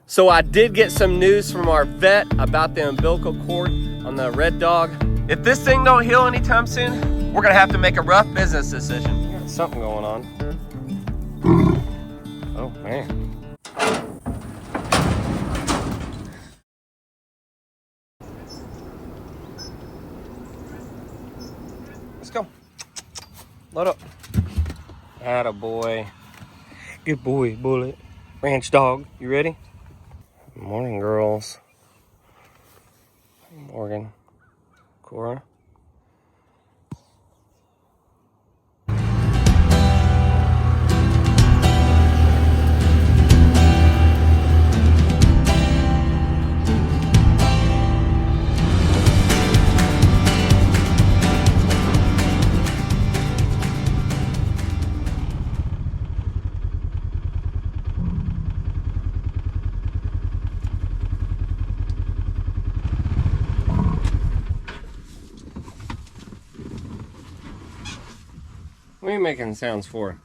So I did get some news from our vet about the umbilical cord on the red dog. If this thing don't heal anytime soon, we're gonna have to make a rough business decision. Got something going on. Oh man. Let's go. Load up. Atta boy. Good boy, Bullet. Ranch dog, you ready? Good morning, girls. Morgan, Cora. What are you making sounds for?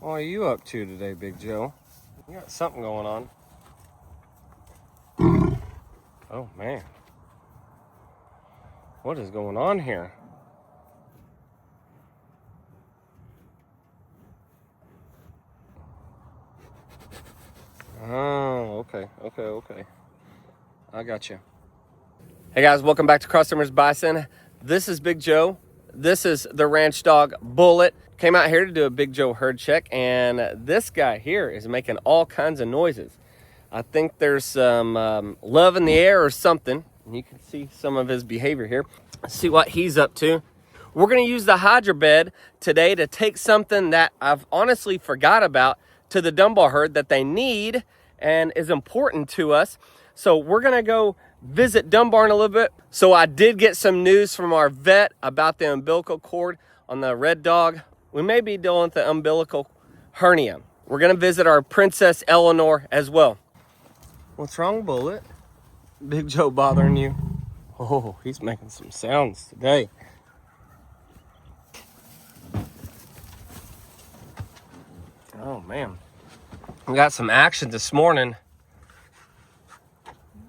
What are you up to today, Big Joe? You got something going on. Oh man. What is going on here? Oh, okay. I got you. Hey guys, welcome back to Customers Bison. This is Big Joe. This is the ranch dog Bullet. Came out here to do a Big Joe herd check, and this guy here is making all kinds of noises. I think there's some love in the air or something. You can see some of his behavior here. Let's see what he's up to. We're gonna use the hydro bed today to take something that I've honestly forgot about to the Dumbar herd that they need and is important to us. So we're gonna go visit Dunbar in a little bit. So I did get some news from our vet about the umbilical cord on the red dog. We may be dealing with the umbilical hernia. We're gonna visit our Princess Eleanor as well. What's wrong, Bullet? Big Joe bothering you? Oh, he's making some sounds today. Oh man, we got some action this morning.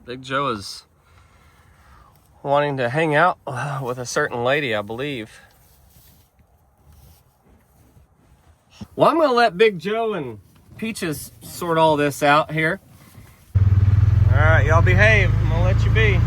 Big Joe is wanting to hang out with a certain lady, I believe. Well, I'm gonna let Big Joe and Peaches sort all this out here. All right, y'all behave. I'm gonna let you be.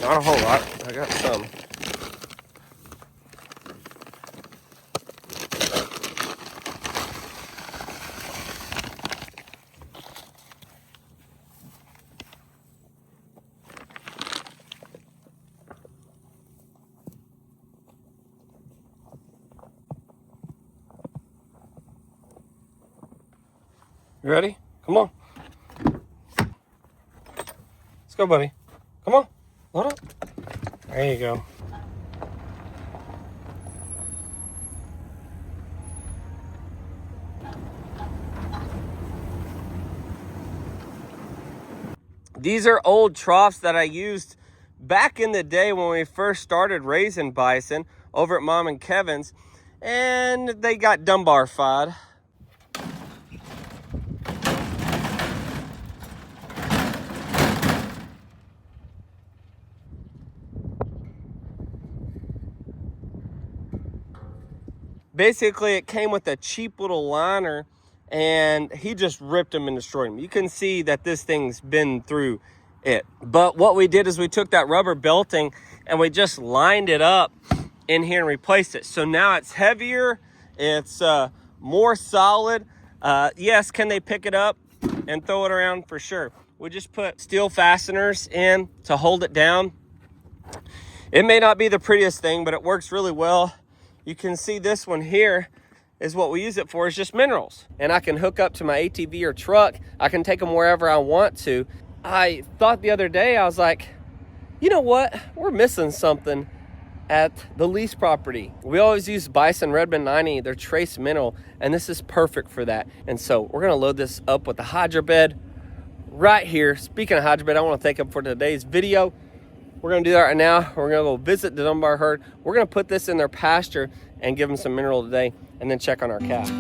Not a whole lot. I got some. You ready? Come on. Let's go, buddy. Come on. Load up. There you go. These are old troughs that I used back in the day when we first started raising bison over at Mom and Kevin's, and they got Dumbar-fied. Basically, it came with a cheap little liner, and he just ripped them and destroyed them. You can see that this thing's been through it. But what we did is we took that rubber belting and we just lined it up in here and replaced it. So now it's heavier, it's more solid. Yes, can they pick it up and throw it around? For sure. We just put steel fasteners in to hold it down. It may not be the prettiest thing, but it works really well. You can see this one here is what we use it for, is just minerals. And I can hook up to my ATV or truck. I can take them wherever I want to. I thought the other day, I was like, you know what? We're missing something at the lease property. We always use Bison Redmond 90, they're trace mineral, and this is perfect for that. And so we're gonna load this up with the hydro bed right here. Speaking of hydro bed, I wanna thank them for today's video. We're gonna do that right now. We're gonna go visit the Dunbar herd. We're gonna put this in their pasture and give them some mineral today, and then check on our calf.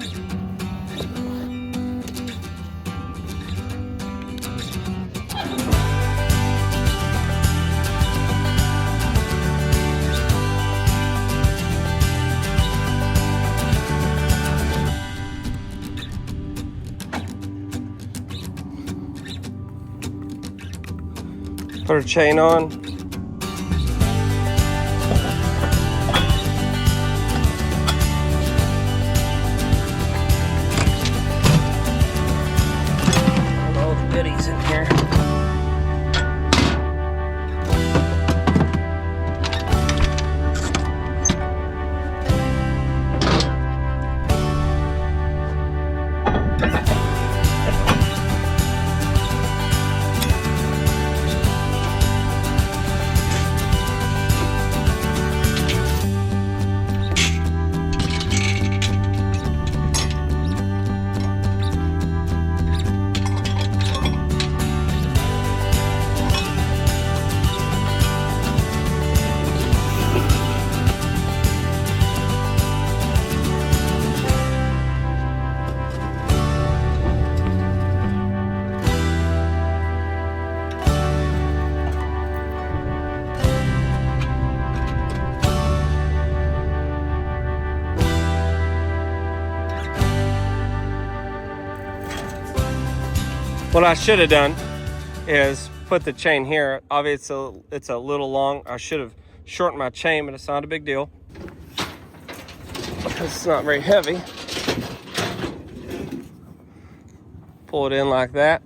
Put her chain on. All the goodies in here. What I should have done is put the chain here. Obviously, it's a little long. I should have shortened my chain, but it's not a big deal because it's not very heavy. Pull it in like that.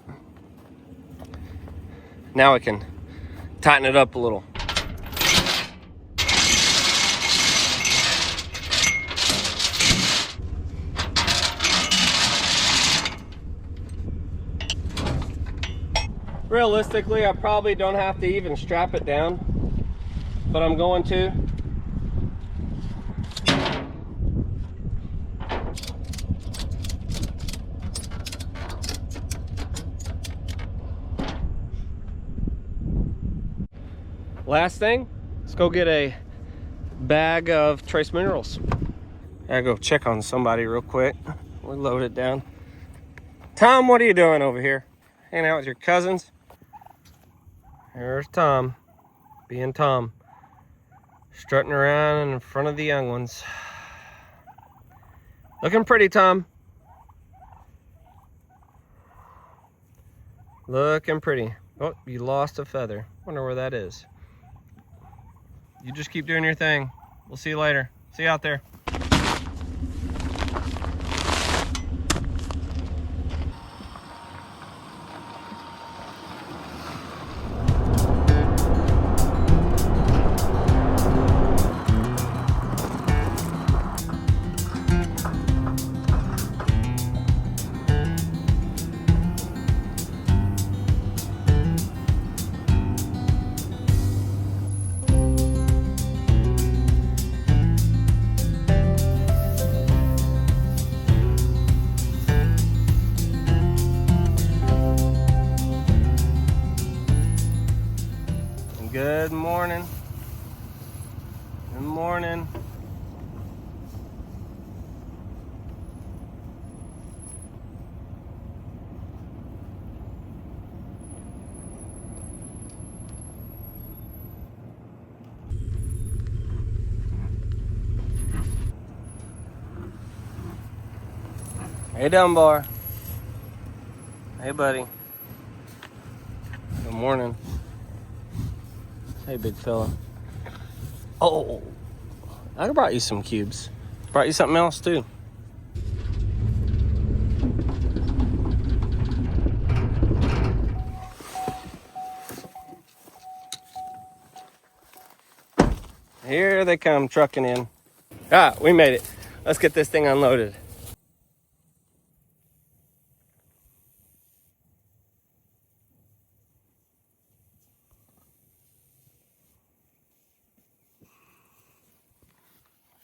Now we can tighten it up a little. Realistically, I probably don't have to even strap it down, but I'm going to. Last thing, let's go get a bag of trace minerals. I go check on somebody real quick. We load it down. Tom, what are you doing over here? Hanging out with your cousins? There's Tom, being Tom, strutting around in front of the young ones. Looking pretty, Tom. Looking pretty. Oh, you lost a feather. Wonder where that is. You just keep doing your thing. We'll see you later. See you out there. Good morning. Good morning. Hey, Dumbar. Hey, buddy. Good morning. Hey, big fella. Oh, I brought you some cubes. Brought you something else too. Here they come trucking in. Ah, we made it. Let's get this thing unloaded.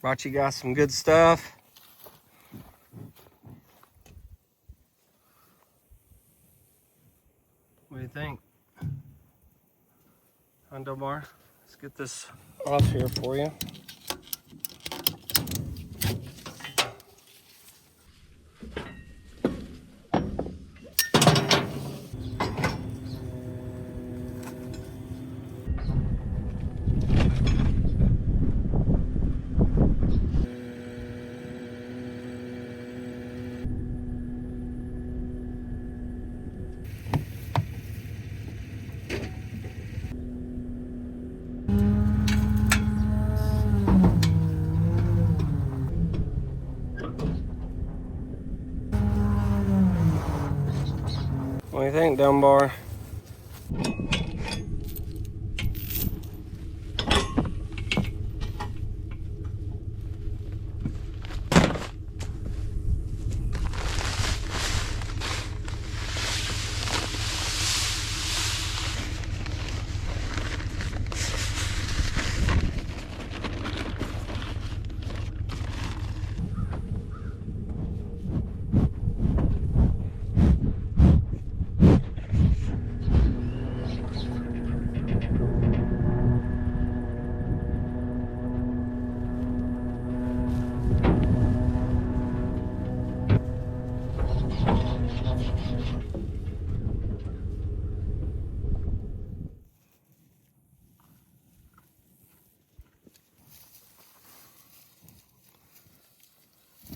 Brought you guys some good stuff. What do you think? On Dumbar? Let's get this off here for you. What do you think, Dumbar?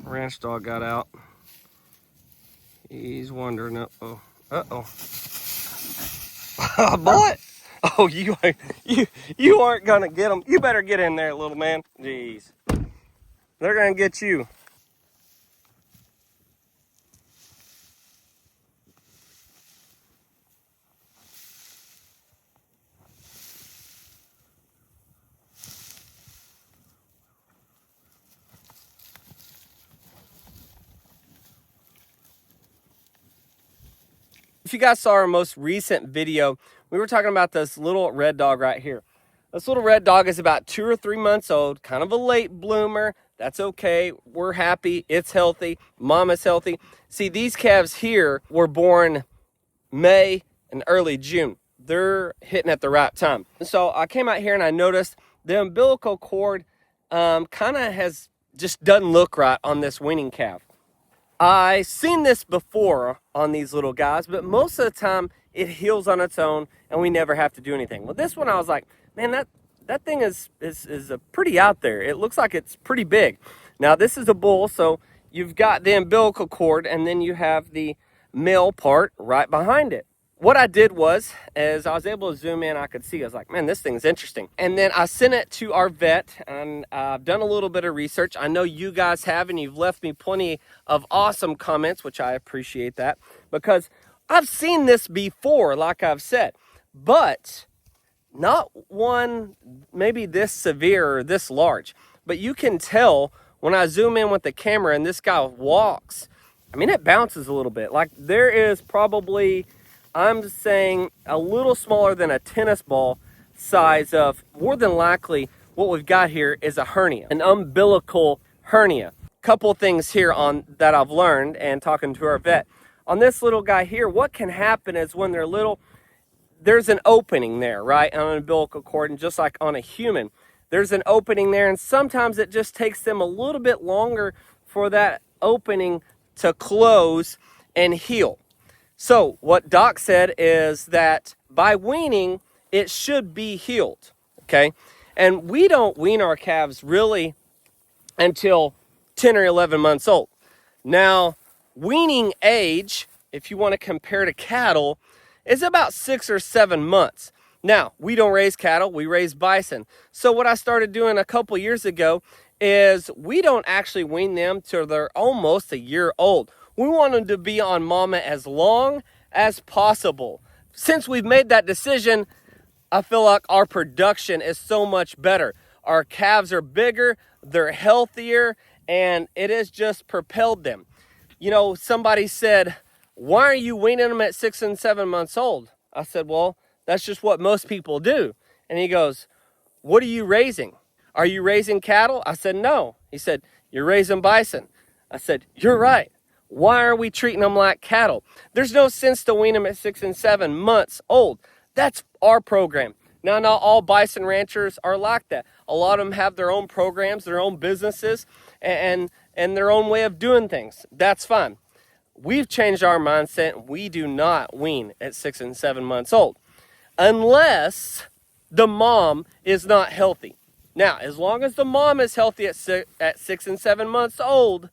Ranch dog got out. He's wandering. Uh-oh. Uh-oh. Bullet! Oh, you aren't gonna get him. You better get in there, little man. Jeez. They're gonna get you. If you guys saw our most recent video, we were talking about this little red dog right here. This little red dog is about 2 or 3 months old, kind of a late bloomer. That's okay. We're happy. It's healthy. Mama's healthy. See, these calves here were born May and early June. They're hitting at the right time. So I came out here and I noticed the umbilical cord kind of just doesn't look right on this weaning calf. I seen this before on these little guys, but most of the time it heals on its own and we never have to do anything. Well, this one I was like, man, that thing is pretty out there. It looks like it's pretty big. Now this is a bull, so you've got the umbilical cord and then you have the male part right behind it. What I did was, as I was able to zoom in, I could see, I was like, man, this thing's interesting. And then I sent it to our vet, and I've done a little bit of research. I know you guys have, and you've left me plenty of awesome comments, which I appreciate that, because I've seen this before, like I've said, but not one maybe this severe or this large. But you can tell when I zoom in with the camera and this guy walks, I mean, it bounces a little bit. Like there is probably, I'm saying, a little smaller than a tennis ball size of, more than likely, what we've got here is a hernia, an umbilical hernia. Couple things here on that I've learned and talking to our vet. On this little guy here, what can happen is when they're little, there's an opening there, right, on an umbilical cord, and just like on a human, there's an opening there, and sometimes it just takes them a little bit longer for that opening to close and heal. So what Doc said is that by weaning, it should be healed, okay? And we don't wean our calves really until 10 or 11 months old. Now, weaning age, if you want to compare to cattle, is about 6 or 7 months. Now, we don't raise cattle, we raise bison. So what I started doing a couple years ago is we don't actually wean them till they're almost a year old. We want them to be on mama as long as possible. Since we've made that decision, I feel like our production is so much better. Our calves are bigger, they're healthier, and it has just propelled them. You know, somebody said, why are you weaning them at 6 and 7 months old? I said, well, that's just what most people do. And he goes, what are you raising? Are you raising cattle? I said, no. He said, you're raising bison. I said, you're right. Why are we treating them like cattle? There's no sense to wean them at 6 and 7 months old. That's our program. Now, not all bison ranchers are like that. A lot of them have their own programs, their own businesses, and their own way of doing things. That's fine. We've changed our mindset. We do not wean at 6 and 7 months old unless the mom is not healthy. Now, as long as the mom is healthy at 6 and 7 months old,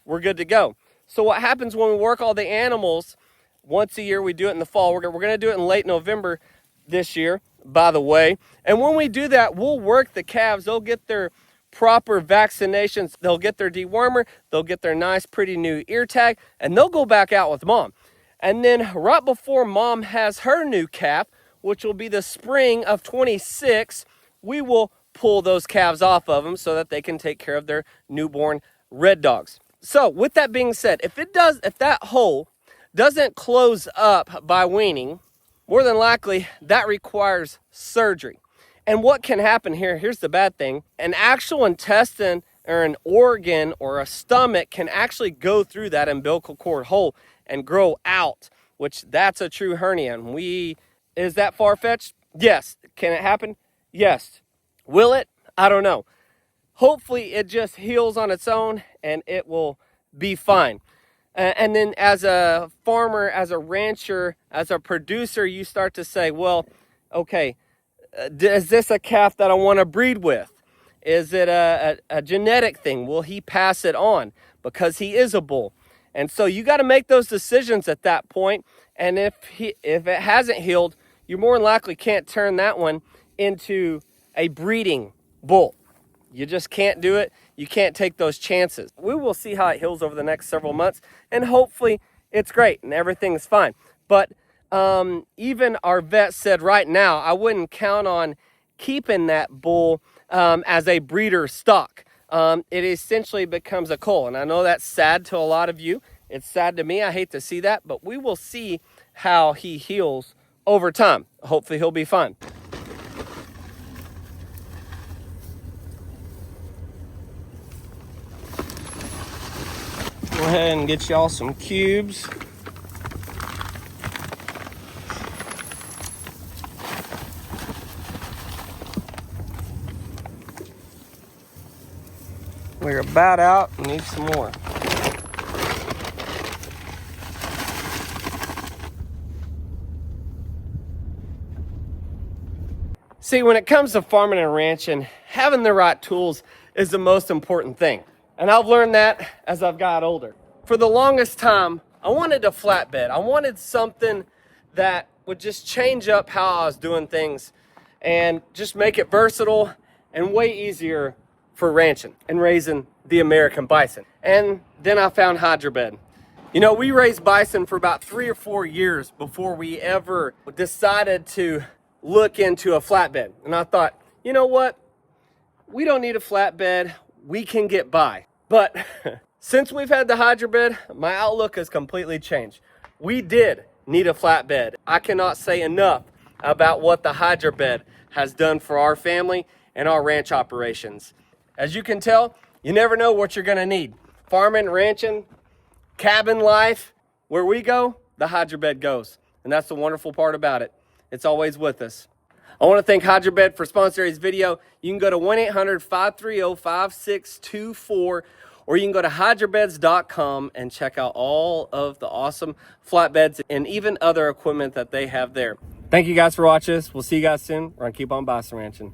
we're good to go. So what happens when we work all the animals, once a year, we do it in the fall. We're going to do it in late November this year, by the way. And when we do that, we'll work the calves. They'll get their proper vaccinations. They'll get their dewormer. They'll get their nice, pretty new ear tag, and they'll go back out with mom. And then right before mom has her new calf, which will be the spring of 26, we will pull those calves off of them so that they can take care of their newborn red dogs. So with that being said, if that hole doesn't close up by weaning, more than likely that requires surgery. And what can happen here, here's the bad thing, an actual intestine or an organ or a stomach can actually go through that umbilical cord hole and grow out, which that's a true hernia. And is that far-fetched? Yes. Can it happen? Yes. Will it? I don't know. Hopefully it just heals on its own and it will be fine. And then as a farmer, as a rancher, as a producer, you start to say, well, okay, is this a calf that I want to breed with? Is it a genetic thing? Will he pass it on? Because he is a bull. And so you got to make those decisions at that point. And if it hasn't healed, you more than likely can't turn that one into a breeding bull. You just can't do it. You can't take those chances. We will see how it heals over the next several months, and hopefully it's great and everything's fine. But even our vet said right now, I wouldn't count on keeping that bull as a breeder stock. It essentially becomes a cull, and I know that's sad to a lot of you. It's sad to me. I hate to see that, but we will see how he heals over time. Hopefully he'll be fine. Go ahead and get y'all some cubes. We're about out and need some more. See, when it comes to farming and ranching, having the right tools is the most important thing. And I've learned that as I've got older. For the longest time, I wanted a flatbed. I wanted something that would just change up how I was doing things and just make it versatile and way easier for ranching and raising the American bison. And then I found hydrobed. You know, we raised bison for about 3 or 4 years before we ever decided to look into a flatbed. And I thought, you know what? We don't need a flatbed. We can get by. But since we've had the hydrobed, my outlook has completely changed. We did need a flatbed. I cannot say enough about what the hydrobed has done for our family and our ranch operations. As you can tell, you never know what you're gonna need. Farming, ranching, cabin life, where we go, the hydrobed goes. And that's the wonderful part about it. It's always with us. I want to thank Hydrobed for sponsoring this video. You can go to 1-800-530-5624, or you can go to hydrobeds.com and check out all of the awesome flatbeds and even other equipment that they have there. Thank you guys for watching us. We'll see you guys soon. We're going to keep on bison ranching.